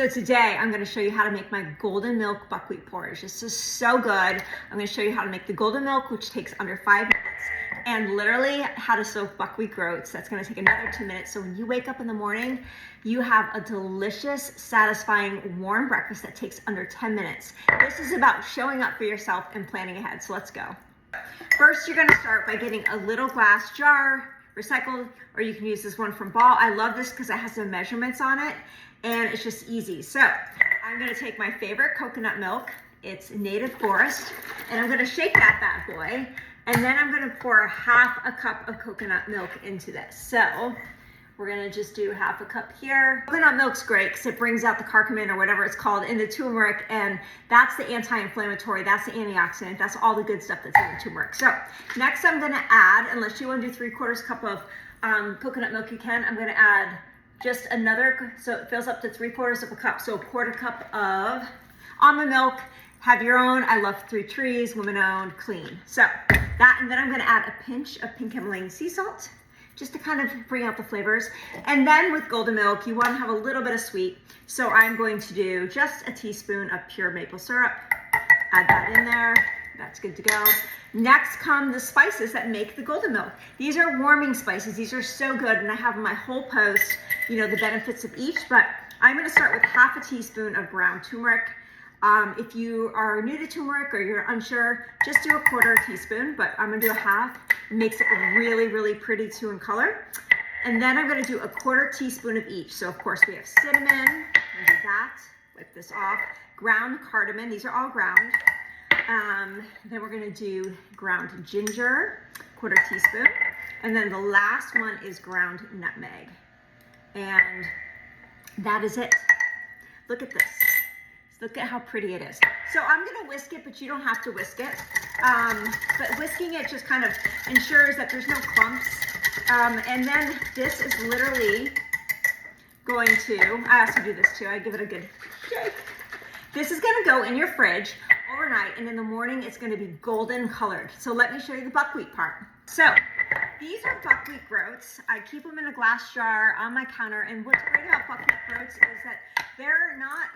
So today I'm going to show you how to make my golden milk buckwheat porridge. This is so good. I'm going to show you how to make the golden milk, which takes under 5 minutes, and literally how to soak buckwheat groats. That's going to take another 2 minutes. So when you wake up in the morning, you have a delicious, satisfying, warm breakfast that takes under 10 minutes. This is about showing up for yourself and planning ahead. So let's go. First, you're going to start by getting a little glass jar, recycled, or you can use this one from Ball. I love this because it has the measurements on it and it's just easy. So I'm going to take my favorite coconut milk. It's native forest, and I'm going to shake that bad boy, and then I'm going to pour half a cup of coconut milk into this. So we're going to just do half a cup here. Coconut milk's great because it brings out the curcumin or whatever it's called in the turmeric, and that's the anti-inflammatory, that's the antioxidant, that's all the good stuff that's in the turmeric. So next I'm going to add, unless you want to do 3/4 cup of coconut milk, you can. I'm going to add just another, so it fills up to 3/4 of a cup. So a 1/4 cup of almond milk. Have your own. I love 3 Trees, women owned, clean. So that, and then I'm going to add a pinch of pink Himalayan sea salt, just to kind of bring out the flavors. And then with golden milk, you want to have a little bit of sweet. So I'm going to do just a teaspoon of pure maple syrup. Add that in there. That's good to go. Next come the spices that make the golden milk. These are warming spices. These are so good, and I have in my whole post, you know, the benefits of each, but I'm going to start with half a teaspoon of ground turmeric. If you are new to turmeric or you're unsure, just do a 1/4 teaspoon, but I'm going to do a half. It makes it really, really pretty too in color. And then I'm going to do a 1/4 teaspoon of each. So of course we have cinnamon, I'm going to do that, wipe this off, ground cardamom, these are all ground. Then we're going to do ground ginger, 1/4 teaspoon. And then the last one is ground nutmeg. And that is it. Look at this. Look at how pretty it is. So I'm going to whisk it, but you don't have to whisk it. But whisking it just kind of ensures that there's no clumps. And then this is literally going to, I also do this too. I give it a good shake. This is going to go in your fridge overnight, and in the morning it's going to be golden colored. So let me show you the buckwheat part. So these are buckwheat groats. I keep them in a glass jar on my counter, and what's great about buckwheat groats is that they're not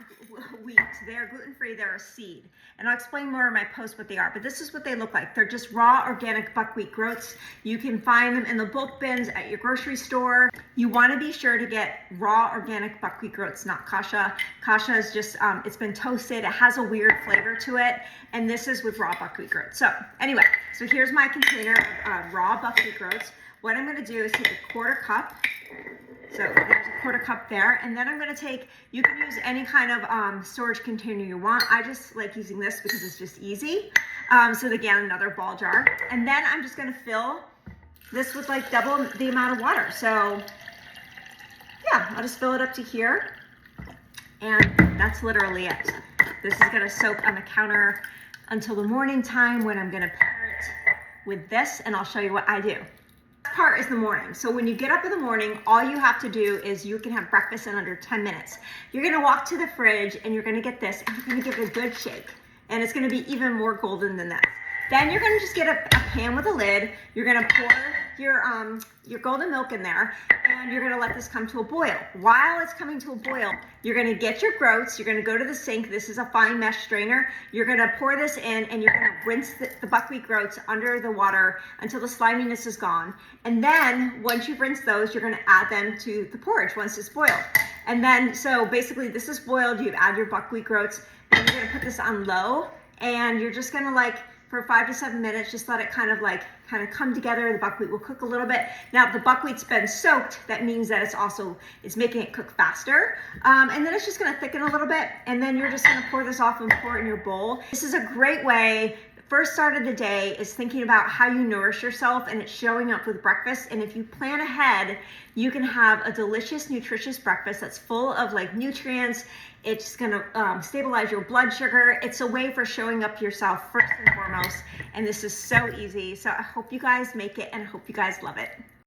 wheat, they're gluten-free, they're a seed. And I'll explain more in my post what they are, but this is what they look like. They're just raw organic buckwheat groats. You can find them in the bulk bins at your grocery store. You want to be sure to get raw organic buckwheat groats, not kasha. Kasha is just, it's been toasted, it has a weird flavor to it, and this is with raw buckwheat groats. So anyway, so here's my container of raw buckwheat groats. What I'm going to do is take a 1/4 cup. So there's a 1/4 cup there, and then I'm going to take, you can use any kind of storage container you want. I just like using this because it's just easy. So again, another Ball jar. And then I'm just going to fill this with like double the amount of water. So yeah, I'll just fill it up to here, and that's literally it. This is going to soak on the counter until the morning time when I'm going to pair it with this, and I'll show you what I do. Part is the morning. So when you get up in the morning, all you have to do is you can have breakfast in under 10 minutes. You're going to walk to the fridge and you're going to get this, and you're going to give it a good shake, and it's going to be even more golden than that. Then you're going to just get a pan with a lid. You're going to pour your golden milk in there, and you're going to let this come to a boil. While it's coming to a boil, you're going to get your groats. You're going to go to the sink. This is a fine mesh strainer. You're going to pour this in, and you're going to rinse the buckwheat groats under the water until the sliminess is gone. And then once you've rinsed those, you're going to add them to the porridge once it's boiled. And then, so basically this is boiled. You add your buckwheat groats, and you're going to put this on low, and you're just going to like, for 5 to 7 minutes, just let it kind of come together. The buckwheat will cook a little bit. Now, if the buckwheat's been soaked, that means that it's making it cook faster. And then it's just gonna thicken a little bit, and then you're just gonna pour this off and pour it in your bowl. This is a great way. First start of the day is thinking about how you nourish yourself, and it's showing up with breakfast. And if you plan ahead, you can have a delicious, nutritious breakfast that's full of like nutrients. It's gonna stabilize your blood sugar. It's a way for showing up yourself first and foremost. And this is so easy. So I hope you guys make it, and I hope you guys love it.